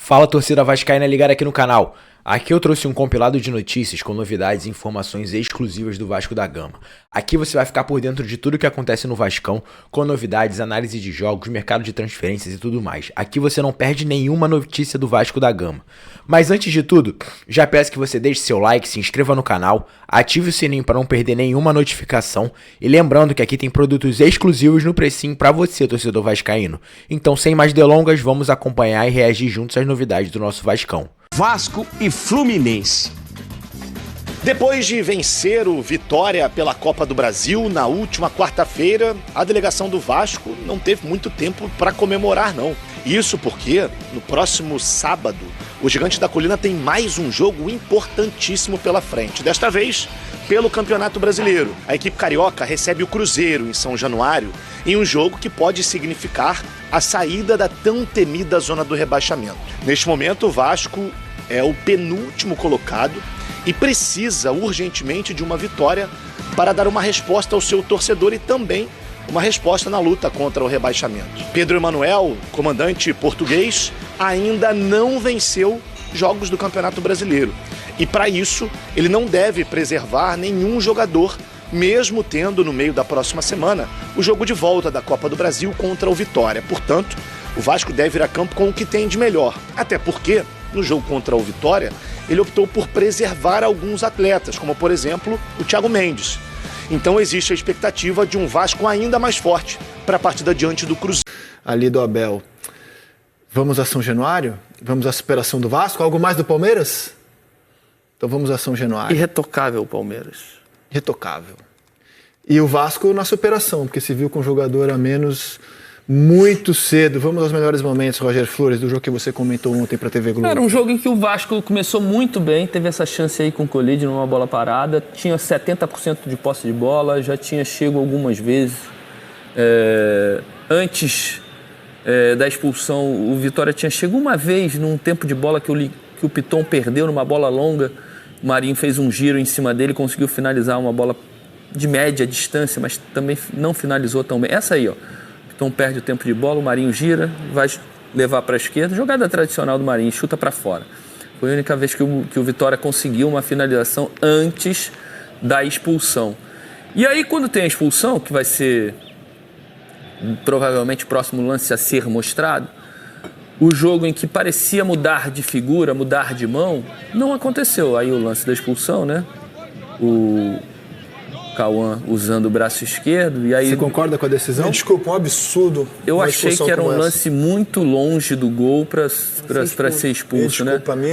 Fala, torcida vascaína ligada aqui no canal. Aqui eu trouxe um compilado de notícias com novidades e informações exclusivas do Vasco da Gama. Aqui você vai ficar por dentro de tudo que acontece no Vascão, com novidades, análise de jogos, mercado de transferências e tudo mais. Aqui você não perde nenhuma notícia do Vasco da Gama. Mas antes de tudo, já peço que você deixe seu like, se inscreva no canal, ative o sininho para não perder nenhuma notificação e lembrando que aqui tem produtos exclusivos no precinho para você, torcedor vascaíno. Então, sem mais delongas, vamos acompanhar e reagir juntos às novidades do nosso Vascão. Vasco e Fluminense. Depois de vencer o Vitória pela Copa do Brasil na última quarta-feira, a delegação do Vasco não teve muito tempo para comemorar, não. Isso porque no próximo sábado, o Gigante da Colina tem mais um jogo importantíssimo pela frente. Desta vez, pelo Campeonato Brasileiro. A equipe carioca recebe o Cruzeiro em São Januário em um jogo que pode significar a saída da tão temida zona do rebaixamento. Neste momento, o Vasco é o penúltimo colocado e precisa urgentemente de uma vitória para dar uma resposta ao seu torcedor e também uma resposta na luta contra o rebaixamento. Pedro Emanuel, comandante português, ainda não venceu jogos do Campeonato Brasileiro. E para isso, ele não deve preservar nenhum jogador, mesmo tendo no meio da próxima semana o jogo de volta da Copa do Brasil contra o Vitória. Portanto, o Vasco deve ir a campo com o que tem de melhor. Até porque, no jogo contra o Vitória, ele optou por preservar alguns atletas, como por exemplo o Thiago Mendes. Então existe a expectativa de um Vasco ainda mais forte para a partida diante do Cruzeiro. Ali do Abel. Vamos a São Januário? Vamos à superação do Vasco? Algo mais do Palmeiras? Então vamos a São Januário. Irretocável o Palmeiras. Irretocável. E o Vasco na superação, porque se viu com um jogador a menos muito cedo. Vamos aos melhores momentos, Roger Flores, do jogo que você comentou ontem para a TV Globo. Era um jogo em que o Vasco começou muito bem, teve essa chance aí com o Colide numa bola parada, tinha 70% de posse de bola, já tinha chego algumas vezes. Antes da expulsão, o Vitória tinha chego uma vez num tempo de bola que o Piton perdeu numa bola longa. O Marinho fez um giro em cima dele, conseguiu finalizar uma bola de média distância, mas também não finalizou tão bem. Essa aí, ó. O Piton perde o tempo de bola, o Marinho gira, vai levar para a esquerda. Jogada tradicional do Marinho, chuta para fora. Foi a única vez que o Vitória conseguiu uma finalização antes da expulsão. E aí, quando tem a expulsão, que vai ser provavelmente o próximo lance a ser mostrado, o jogo em que parecia mudar de figura, mudar de mão, não aconteceu. Aí o lance da expulsão, né? O Cauã usando o braço esquerdo. E aí, você concorda com a decisão? Desculpa, um absurdo. Eu achei que era um lance muito longe do gol para ser expulso, né? Para mim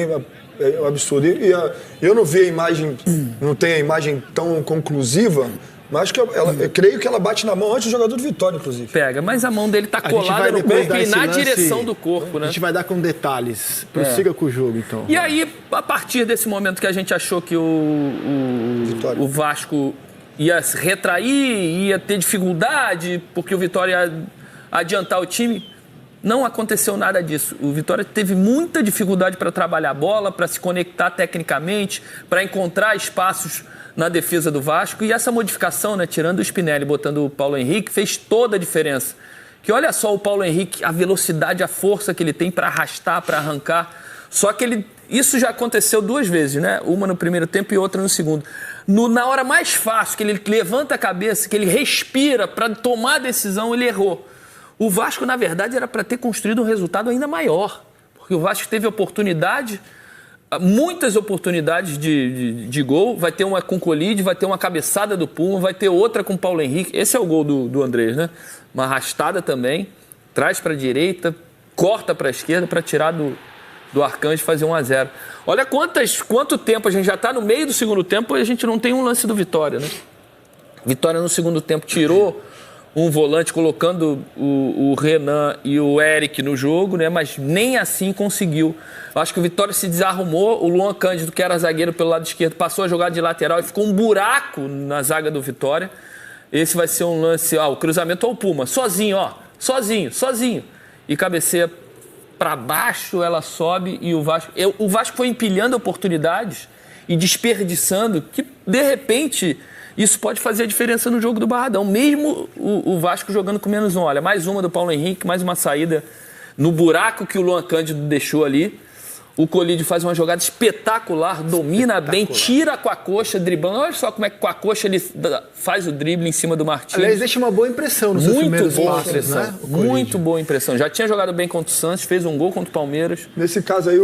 é um absurdo. E eu não vi a imagem, não tenho a imagem tão conclusiva, mas acho que eu creio que ela bate na mão antes do jogador do Vitória, inclusive. Pega, mas a mão dele tá colada no corpo e na direção do corpo, né? A gente vai dar com detalhes. Prossiga com o jogo, então. E aí, a partir desse momento que a gente achou que o Vasco ia se retrair, ia ter dificuldade, porque o Vitória ia adiantar o time, não aconteceu nada disso. O Vitória teve muita dificuldade para trabalhar a bola, para se conectar tecnicamente, para encontrar espaços na defesa do Vasco. E essa modificação, né, tirando o Spinelli e botando o Paulo Henrique, fez toda a diferença. Que olha só o Paulo Henrique, a velocidade, a força que ele tem para arrastar, para arrancar. Só que isso já aconteceu duas vezes, né? Uma no primeiro tempo e outra no segundo. Na hora mais fácil, que ele levanta a cabeça, que ele respira para tomar a decisão, ele errou. O Vasco, na verdade, era para ter construído um resultado ainda maior. Porque o Vasco teve oportunidade, muitas oportunidades de gol. Vai ter uma com o Colide, vai ter uma cabeçada do Puma, vai ter outra com o Paulo Henrique. Esse é o gol do Andrés, né? Uma arrastada também, traz para a direita, corta para a esquerda para tirar do Arcanjo e fazer 1-0. Olha quanto tempo, a gente já está no meio do segundo tempo e a gente não tem um lance do Vitória, né? Vitória no segundo tempo tirou um volante colocando o Renan e o Eric no jogo, né? Mas nem assim conseguiu. Eu acho que o Vitória se desarrumou, o Luan Cândido, que era zagueiro pelo lado esquerdo, passou a jogar de lateral e ficou um buraco na zaga do Vitória. Esse vai ser um lance, o cruzamento ao Puma, sozinho, sozinho. E cabeceia para baixo, ela sobe e o Vasco foi empilhando oportunidades e desperdiçando, que de repente isso pode fazer a diferença no jogo do Barradão, mesmo o Vasco jogando com menos um. Olha, mais uma do Paulo Henrique, mais uma saída no buraco que o Luan Cândido deixou ali. O Colídio faz uma jogada espetacular, domina bem, tira com a coxa, driblando. Olha só como é que com a coxa ele faz o drible em cima do Martins. Aliás, deixa uma boa impressão nos seus primeiros passos, né? Muito boa impressão. Já tinha jogado bem contra o Santos, fez um gol contra o Palmeiras. Nesse caso aí,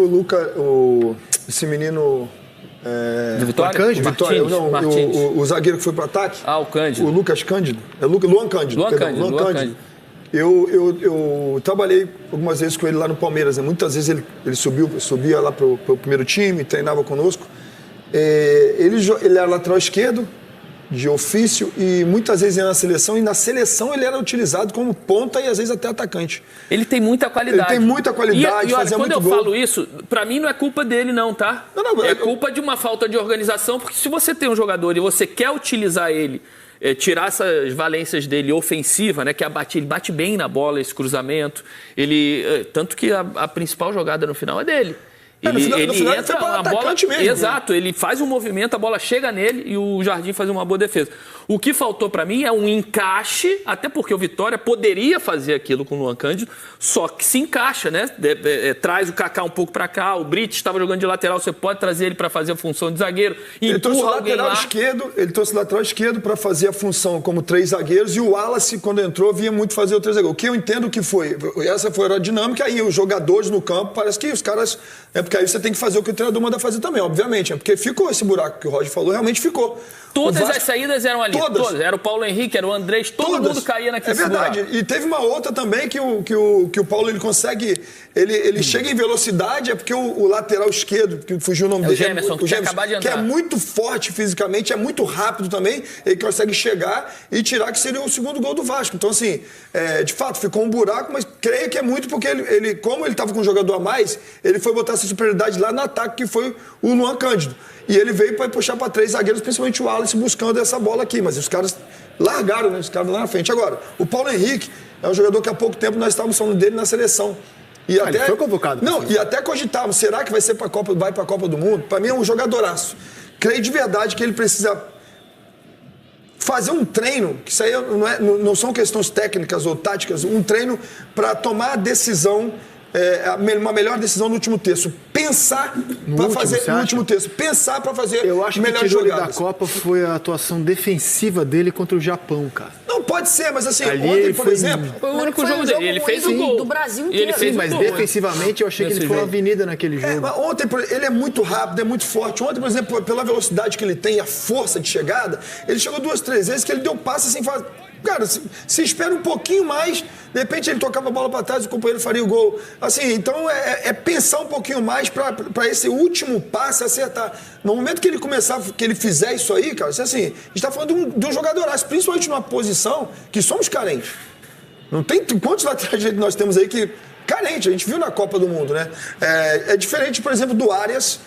esse menino... Do Vitória? Martins. O zagueiro que foi pro ataque. O Cândido. O Lucas Cândido. Luan Cândido. Luan Cândido. Eu trabalhei algumas vezes com ele lá no Palmeiras, né? Muitas vezes ele subia lá pro primeiro time, treinava conosco. Ele era lateral esquerdo, de ofício, e muitas vezes ia na seleção, e na seleção ele era utilizado como ponta e às vezes até atacante. Ele tem muita qualidade. Ele tem muita qualidade, fazia muito gol. Quando eu falo isso, pra mim não é culpa dele não, tá? É culpa de uma falta de organização, porque se você tem um jogador e você quer utilizar ele, tirar essas valências dele ofensiva, né, que ele bate bem na bola, esse cruzamento, tanto que a principal jogada no final é dele. Ele entra na bola mesmo. Exato, ele faz um movimento, a bola chega nele e o Jardim faz uma boa defesa. O que faltou para mim é um encaixe, até porque o Vitória poderia fazer aquilo com o Luan Cândido, só que se encaixa, né? Traz o Kaká um pouco para cá, o Brits estava jogando de lateral, você pode trazer ele para fazer a função de zagueiro. Ele trouxe o lateral esquerdo para fazer a função como 3 zagueiros, e o Wallace, quando entrou, vinha muito fazer o 3 zagueiros. O que eu entendo que foi, essa foi a dinâmica, aí os jogadores no campo, parece que os caras... Porque aí você tem que fazer o que o treinador manda fazer também, obviamente. Porque ficou esse buraco que o Roger falou, realmente ficou. Todas as saídas eram ali. Todas. Era o Paulo Henrique, era o Andrés, todo mundo caía naquele buraco. É verdade. E teve uma outra também que o Paulo ele consegue... Ele chega em velocidade, é porque o lateral esquerdo, que fugiu o nome dele... O Gemerson, que acabou de entrar. Que é muito forte fisicamente, é muito rápido também, ele consegue chegar e tirar, que seria o segundo gol do Vasco. Então, assim, de fato, ficou um buraco, mas creio que é muito porque como ele estava com um jogador a mais, ele foi botar essa superioridade lá no ataque, que foi o Luan Cândido. E ele veio para puxar para 3 zagueiros, principalmente o Wallace, buscando essa bola aqui. Mas os caras largaram, né? Os caras lá na frente. Agora, o Paulo Henrique é um jogador que há pouco tempo nós estávamos falando dele na seleção. E até, ele foi convocado. Não, e até cogitávamos, será que vai para a Copa do Mundo? Para mim é um jogadoraço. Creio de verdade que ele precisa fazer um treino, que isso aí não são questões técnicas ou táticas, um treino para tomar a decisão, uma melhor decisão no último terço. Pensar para fazer no último terço. Pensar para fazer melhores jogadas. Eu acho que o que tirou ele da Copa foi a atuação defensiva dele contra o Japão, cara. Não, pode ser, mas assim, ontem, por exemplo... Foi o único jogo dele, ele fez o gol. Do Brasil inteiro. Ele fez mas defensivamente eu achei que ele foi uma avenida naquele jogo. Mas ontem, ele é muito rápido, é muito forte. Ontem, por exemplo, pela velocidade que ele tem, a força de chegada, ele chegou 2, 3 vezes que ele deu passe assim, cara, se espera um pouquinho mais, de repente ele tocava a bola para trás, o companheiro faria o gol. Assim, então é pensar um pouquinho mais para esse último passe acertar. No momento que ele começar, que ele fizer isso aí, cara, assim, a gente está falando de um jogadoraço, principalmente numa posição que somos carentes. Não tem quantos laterais nós temos aí que carente, a gente viu na Copa do Mundo, né? É diferente, por exemplo, do Arias,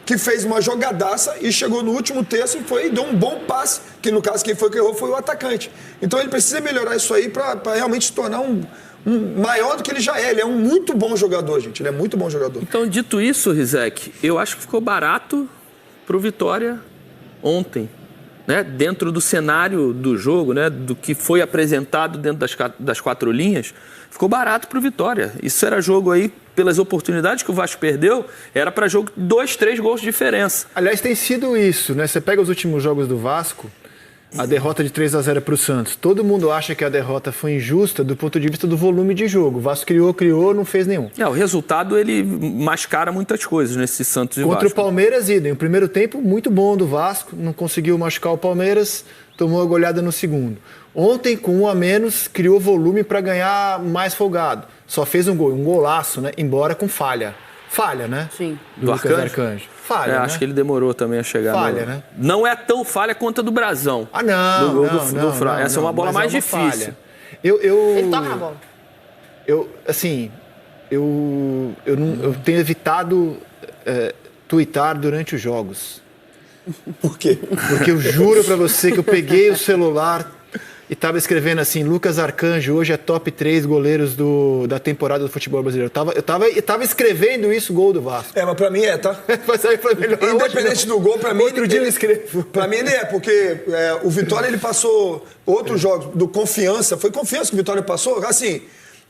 que fez uma jogadaça e chegou no último terço e deu um bom passe, que no caso quem foi que errou foi o atacante. Então ele precisa melhorar isso aí para realmente se tornar um maior do que ele já é. Ele é um muito bom jogador, gente. Ele é muito bom jogador. Então, dito isso, Rizek, eu acho que ficou barato pro Vitória ontem, né? Dentro do cenário do jogo, né? Do que foi apresentado dentro das 4 linhas, ficou barato pro Vitória. Isso era jogo aí, pelas oportunidades que o Vasco perdeu, era para jogo 2, 3 gols de diferença. Aliás, tem sido isso, né? Você pega os últimos jogos do Vasco, a derrota de 3-0 para o Santos. Todo mundo acha que a derrota foi injusta do ponto de vista do volume de jogo. O Vasco criou, não fez nenhum. O resultado, ele mascara muitas coisas nesse Santos e Vasco. Contra o Palmeiras, idem. O primeiro tempo, muito bom do Vasco, não conseguiu machucar o Palmeiras, tomou a goleada no segundo. Ontem, com 1 a menos, criou volume para ganhar mais folgado. Só fez um gol, um golaço, né? Embora com falha. Falha, né? Sim. Do Lucas Arcanjo. Falha, né? Acho que ele demorou também a chegar. Falha, né? Não é tão falha quanto a do Brasão. Não. Essa é uma bola mais difícil. Falha. Ele toca na bola. Eu tenho evitado tuitar durante os jogos. Por quê? Porque eu juro pra você que eu peguei o celular e tava escrevendo assim: Lucas Arcanjo hoje é top 3 goleiros da temporada do futebol brasileiro. Eu tava escrevendo isso, gol do Vasco. Mas pra mim tá? Mas aí foi melhor. Independente do gol, pra mim... Outro dia eu escrevo. Pra mim ele porque o Vitória, ele passou outros jogos do Confiança. Foi Confiança que o Vitória passou? Assim,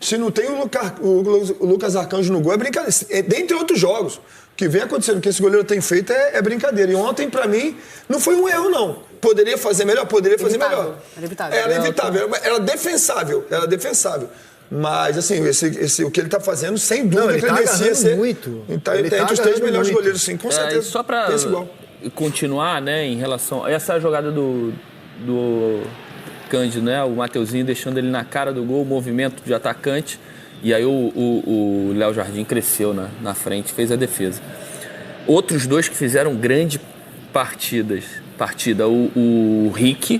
Se não tem o Lucas Arcanjo no gol, é brincadeira. Dentre outros jogos, o que vem acontecendo, que esse goleiro tem feito é brincadeira. E ontem, pra mim, não foi um erro, não. Poderia fazer melhor? Poderia fazer melhor. Era evitável. Era evitável. Era defensável. Era defensável. Mas, assim, o que ele tá fazendo, sem dúvida, ele tá merecia ser... muito. Tá entre os 3 melhores goleiros, sim, com certeza. Só pra continuar, né, em relação... Essa é a jogada do Cândido, né? O Mateuzinho deixando ele na cara do gol, o movimento de atacante. E aí o Léo Jardim cresceu na frente, fez a defesa. Outros dois que fizeram grande partida, o Rick,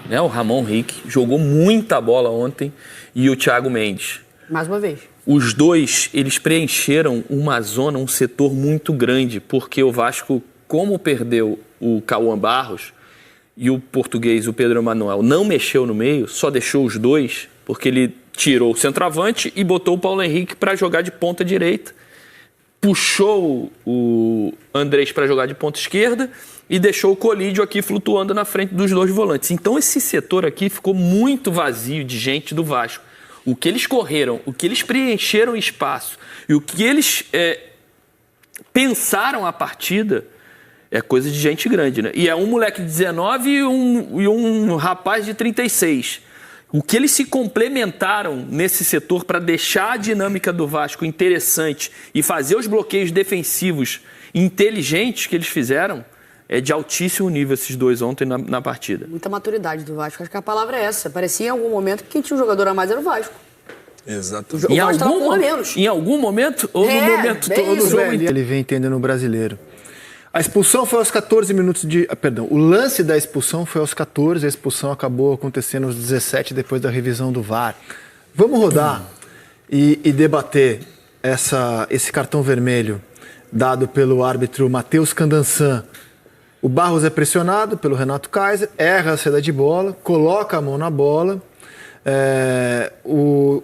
né? O Ramon Rick, jogou muita bola ontem, e o Thiago Mendes. Mais uma vez. Os dois, eles preencheram uma zona, um setor muito grande, porque o Vasco, como perdeu o Cauã Barros e o português, o Pedro Emanuel, não mexeu no meio, só deixou os dois, porque ele tirou o centroavante e botou o Paulo Henrique para jogar de ponta direita, puxou o Andrés para jogar de ponta esquerda e deixou o Colídio aqui flutuando na frente dos dois volantes. Então esse setor aqui ficou muito vazio de gente do Vasco. O que eles correram, o que eles preencheram espaço e o que eles pensaram a partida é coisa de gente grande, né? E é um moleque de 19 e um rapaz de 36. O que eles se complementaram nesse setor para deixar a dinâmica do Vasco interessante e fazer os bloqueios defensivos inteligentes que eles fizeram é de altíssimo nível esses dois ontem na partida. Muita maturidade do Vasco. Acho que a palavra é essa. Parecia em algum momento que quem tinha um jogador a mais era o Vasco. Exato. O Vasco estava com um a menos. Em algum momento? Ou no momento todo do jogo? Ele vem entendendo o brasileiro. A expulsão foi aos 14 minutos de... Perdão, o lance da expulsão foi aos 14, a expulsão acabou acontecendo aos 17 depois da revisão do VAR. Vamos rodar e debater esse cartão vermelho dado pelo árbitro Matheus Candansan. O Barros é pressionado pelo Renato Kaiser, erra a saída de bola, coloca a mão na bola. O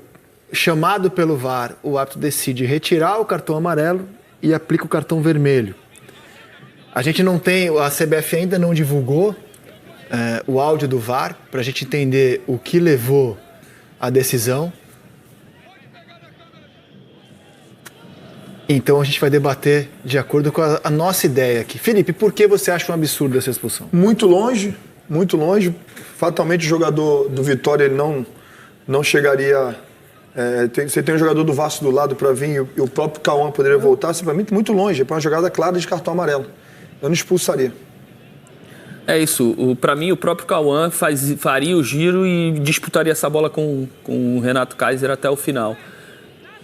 chamado pelo VAR, o árbitro decide retirar o cartão amarelo e aplica o cartão vermelho. A gente não tem, a CBF ainda não divulgou o áudio do VAR para a gente entender o que levou à decisão. Então a gente vai debater de acordo com a nossa ideia aqui. Felipe, por que você acha um absurdo essa expulsão? Muito longe, muito longe. Fatalmente o jogador do Vitória ele não chegaria... você tem um jogador do Vasco do lado para vir e o próprio Cauã poderia voltar. Simplesmente muito longe, é para uma jogada clara de cartão amarelo. Eu não expulsaria. É isso. Para mim, o próprio Cauã faria o giro e disputaria essa bola com o Renato Kaiser até o final.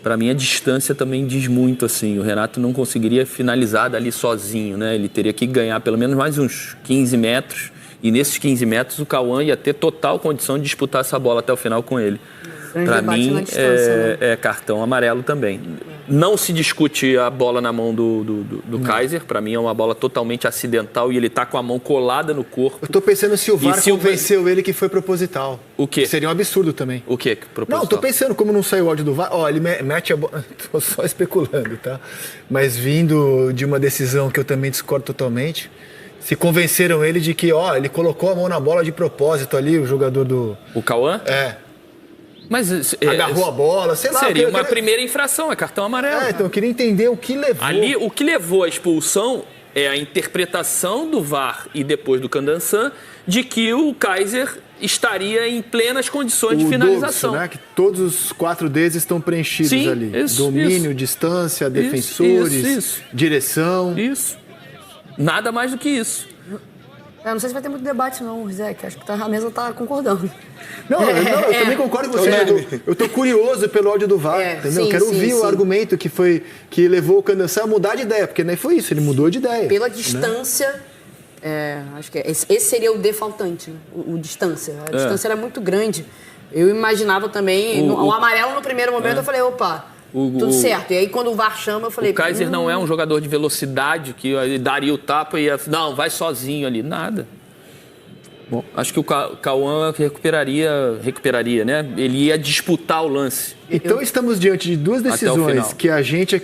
Para mim, a distância também diz muito, assim. O Renato não conseguiria finalizar dali sozinho, né? Ele teria que ganhar pelo menos mais uns 15 metros. E nesses 15 metros, o Cauã ia ter total condição de disputar essa bola até o final com ele. Para mim, é cartão amarelo também. Não se discute a bola na mão do Kaiser. Para mim, é uma bola totalmente acidental e ele tá com a mão colada no corpo. Eu tô pensando se o VAR convenceu ele que foi proposital. O quê? Seria um absurdo também. O quê? Proposital? Não, tô pensando, como não saiu o áudio do VAR, ele mete a bola... Tô só especulando, tá? Mas vindo de uma decisão que eu também discordo totalmente, se convenceram ele de que, ele colocou a mão na bola de propósito ali, o jogador do... O Cauã? Mas agarrou a bola, sei lá. Seria uma primeira infração, é cartão amarelo. Então eu queria entender o que levou. Ali, o que levou à expulsão é a interpretação do VAR e depois do Candansan de que o Kaiser estaria em plenas condições de finalização. Dorso, né? Que todos os 4 deles estão preenchidos ali. Domínio, distância, defensores, direção. Isso. Nada mais do que isso. Eu não sei se vai ter muito debate não, Rizek. Acho que a mesa tá concordando. Não, eu também concordo com você. Eu tô curioso pelo áudio do VAR, entendeu? Quero ouvir o argumento que levou o Candansan a mudar de ideia, porque nem foi isso, ele mudou de ideia. Pela distância, acho que esse seria o defaltante, né? o distância. A distância era muito grande. Eu imaginava também, o amarelo no primeiro momento, eu falei, opa... Tudo certo. E aí, quando o VAR chama, eu falei... O Kaiser não é um jogador de velocidade que daria o tapa e ia... Não, vai sozinho ali. Nada. Bom, acho que o Cauã recuperaria, né? Ele ia disputar o lance. Então, estamos diante de 2 decisões que a gente,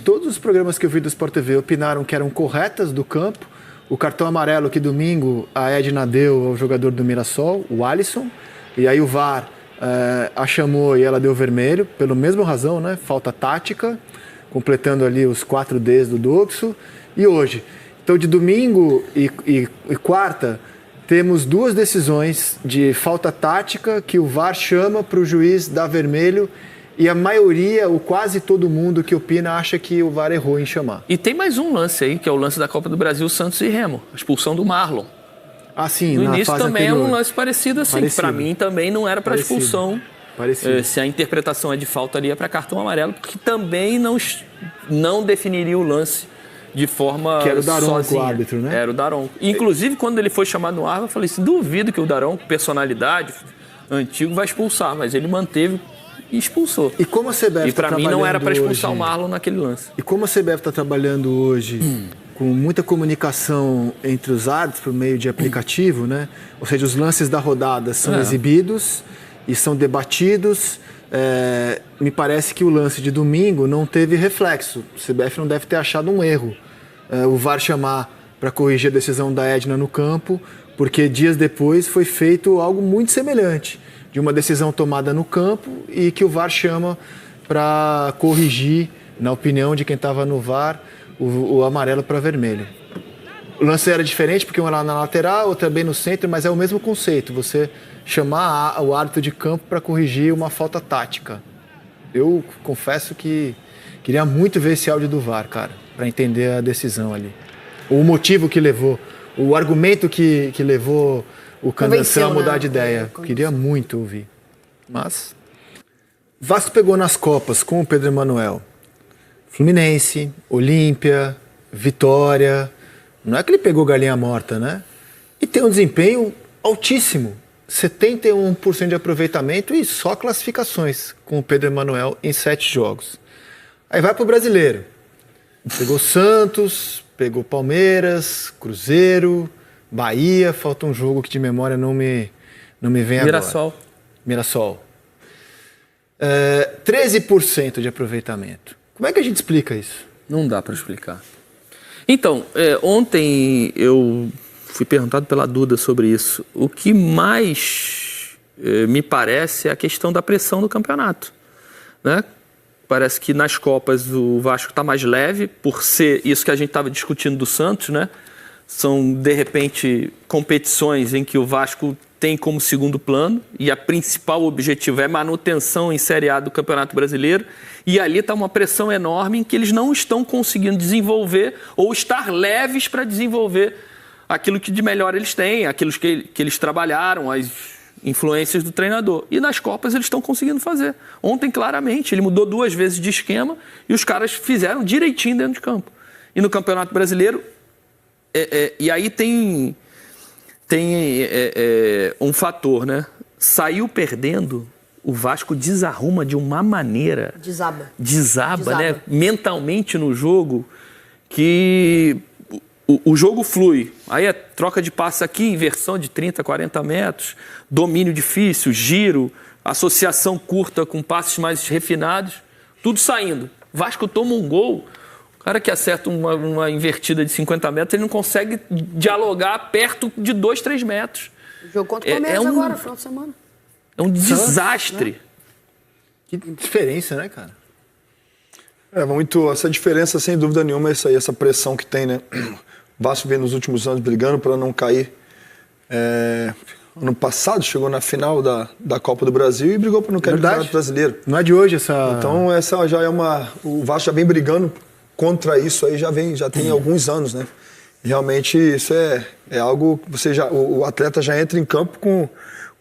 todos os programas que eu vi do Sport TV opinaram que eram corretas do campo. O cartão amarelo que domingo a Edna deu ao jogador do Mirassol, o Alisson. E aí o VAR a chamou e ela deu vermelho, pela mesma razão, né? Falta tática, completando ali os 4 Ds do Doxo. E hoje? Então, de domingo e quarta, temos 2 decisões de falta tática que o VAR chama para o juiz dar vermelho. E a maioria, ou quase todo mundo que opina, acha que o VAR errou em chamar. E tem mais um lance aí, que é o lance da Copa do Brasil, Santos e Remo. A expulsão do Marlon. Ah, sim, no na início fase também anterior. É um lance parecido assim. Para mim também não era para expulsão. Se a interpretação é de falta ali, é para cartão amarelo, porque também não definiria o lance de forma que era o Daronco, sozinha. O árbitro, né? Era o Daronco. Inclusive, quando ele foi chamado no ar, eu falei assim, duvido que o Daronco, personalidade, antigo, vai expulsar. Mas ele manteve e expulsou. E como a CBF E para mim não era para expulsar o Marlon naquele lance. E como a CBF está trabalhando hoje com muita comunicação entre os árbitros por meio de aplicativo, né? Ou seja, os lances da rodada são exibidos e são debatidos. Me parece que o lance de domingo não teve reflexo. O CBF não deve ter achado um erro. O VAR chamar para corrigir a decisão da Edna no campo, porque dias depois foi feito algo muito semelhante, de uma decisão tomada no campo e que o VAR chama para corrigir, na opinião de quem estava no VAR, o amarelo para vermelho. O lance era diferente porque um era na lateral, outro bem no centro, mas é o mesmo conceito, você chamar o árbitro de campo para corrigir uma falta tática. Eu confesso que queria muito ver esse áudio do VAR, cara, para entender a decisão ali. O motivo que levou, o argumento que levou o Candanção a mudar de ideia. Queria muito ouvir. Mas Vasco pegou nas Copas com o Pedro Emanuel Fluminense, Olímpia, Vitória. Não é que ele pegou galinha morta, né? E tem um desempenho altíssimo. 71% de aproveitamento e só classificações com o Pedro Emanuel em 7 jogos. Aí vai pro Brasileiro. Pegou Santos, pegou Palmeiras, Cruzeiro, Bahia, falta um jogo que de memória não me vem Mirassol. agora. Mirassol. 13% de aproveitamento. Como é que a gente explica isso? Não dá para explicar. Então, ontem eu fui perguntado pela Duda sobre isso. O que mais me parece é a questão da pressão do campeonato, né? Parece que nas Copas o Vasco está mais leve, por ser isso que a gente estava discutindo do Santos, né? São, de repente, competições em que o Vasco tem como segundo plano e a principal objetivo é manutenção em Série A do Campeonato Brasileiro. E ali está uma pressão enorme em que eles não estão conseguindo desenvolver ou estar leves para desenvolver aquilo que de melhor eles têm, aquilo que eles trabalharam, as influências do treinador. E nas Copas eles estão conseguindo fazer. Ontem, claramente, ele mudou 2 vezes de esquema e os caras fizeram direitinho dentro de campo. E no Campeonato Brasileiro, e aí tem um fator, né? Saiu perdendo, o Vasco desarruma de uma maneira... Desaba, né? Mentalmente no jogo, que o jogo flui. Aí é troca de passe aqui, inversão de 30, 40 metros, domínio difícil, giro, associação curta com passes mais refinados, tudo saindo. Vasco toma um gol... O cara que acerta uma invertida de 50 metros, ele não consegue dialogar perto de 2, 3 metros. O jogo contra o Palmeiras agora, final de semana. É um desastre. Né? Que diferença, né, cara? Muito, essa diferença, sem dúvida nenhuma, é isso aí, essa pressão que tem, né? O Vasco vem nos últimos anos brigando para não cair. Ano passado chegou na final da Copa do Brasil e brigou para não cair no Campeonato Brasileiro. Não é de hoje essa... Então essa já é o Vasco já vem brigando contra isso aí, já tem alguns anos, né? Realmente isso é algo que o atleta já entra em campo com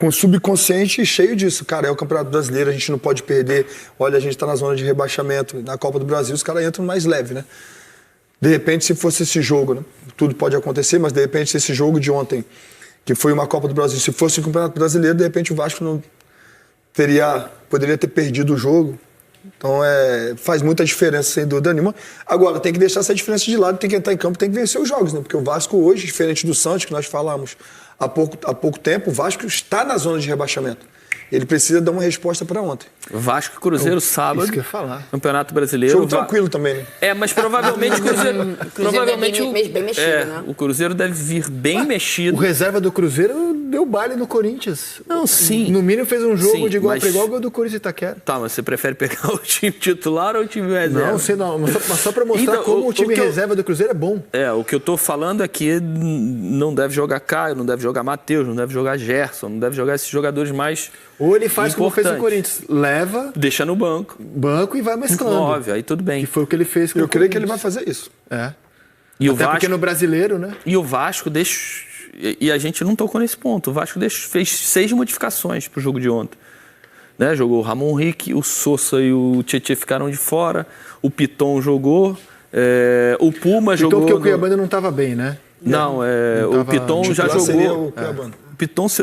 o subconsciente cheio disso. Cara, é o Campeonato Brasileiro, a gente não pode perder. Olha, a gente está na zona de rebaixamento. Na Copa do Brasil os caras entram mais leve, né? De repente, se fosse esse jogo, né? Tudo pode acontecer, mas de repente se esse jogo de ontem, que foi uma Copa do Brasil, se fosse um Campeonato Brasileiro, de repente o Vasco não poderia ter perdido o jogo. Então faz muita diferença, sem dúvida nenhuma. Agora, tem que deixar essa diferença de lado, tem que entrar em campo, tem que vencer os jogos, né? Porque o Vasco hoje, diferente do Santos, que nós falamos há pouco tempo, o Vasco está na zona de rebaixamento. Ele precisa dar uma resposta para ontem. Vasco e Cruzeiro sábado. Isso que eu ia falar. Campeonato Brasileiro. Jogo tranquilo também, né? Mas provavelmente o Cruzeiro. provavelmente bem mexido, né? O Cruzeiro deve vir bem mexido. O reserva do Cruzeiro deu baile no Corinthians. Não, sim. No mínimo fez um jogo Sim, de igual mas- para igual ao do Corinthians e Itaquera. Tá, mas você prefere pegar o time titular ou o time reserva? Não, sei não. Mas só para mostrar Então, como o time que eu- reserva do Cruzeiro é bom. O que eu tô falando é que não deve jogar Caio, não deve jogar Matheus, não deve jogar Gerson, não deve jogar esses jogadores mais Ou ele faz como fez o importantes. Corinthians. Leva, Deixa no banco. banco e vai mesclando. 9, aí tudo bem. Que foi o que ele fez com Eu o creio que ele vai Corinthians. fazer isso. É. E o Até porque Vasco, no brasileiro, né? e o Vasco deixa. E a gente não tocou nesse ponto. O Vasco fez 6 modificações pro jogo de ontem. Né? Jogou o Ramon Henrique, o Sousa e o Tietê ficaram de fora. O Piton jogou. O Puma jogou. Então porque o Cuiabano não estava bem, né? Não, o Piton já Titular seria jogou. o Cuiabano.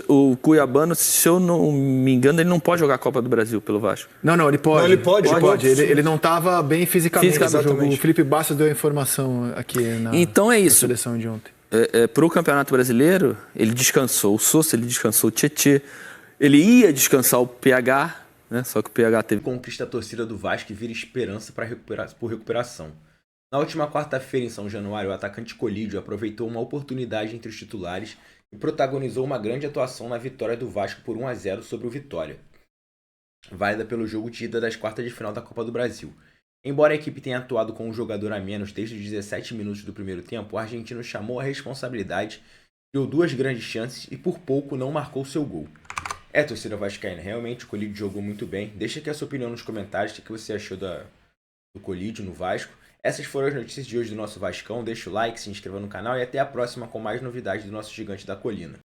O Cuiabano, se eu não me engano, ele não pode jogar a Copa do Brasil pelo Vasco. Não, ele pode. Não, ele pode. Ele não estava bem fisicamente. Fisicamente. No jogo. O Felipe Bastos deu a informação aqui na, Então é na isso. seleção de ontem. Para o Campeonato Brasileiro, ele descansou o Sousa, ele descansou o Tietê. Ele ia descansar o PH, né? Só que o PH teve... Conquista a torcida do Vasco e vira esperança por recuperação. Na última quarta-feira, em São Januário, o atacante Colídio aproveitou uma oportunidade entre os titulares e protagonizou uma grande atuação na vitória do Vasco por 1-0 sobre o Vitória, válida pelo jogo de ida das quartas de final da Copa do Brasil. Embora a equipe tenha atuado com um jogador a menos desde os 17 minutos do primeiro tempo, o argentino chamou a responsabilidade, criou 2 grandes chances e por pouco não marcou seu gol. Torcida vascaína, realmente o Colídio jogou muito bem. Deixa aqui a sua opinião nos comentários, o que você achou do Colídio no Vasco. Essas foram as notícias de hoje do nosso Vascão. Deixa o like, se inscreva no canal e até a próxima com mais novidades do nosso Gigante da Colina.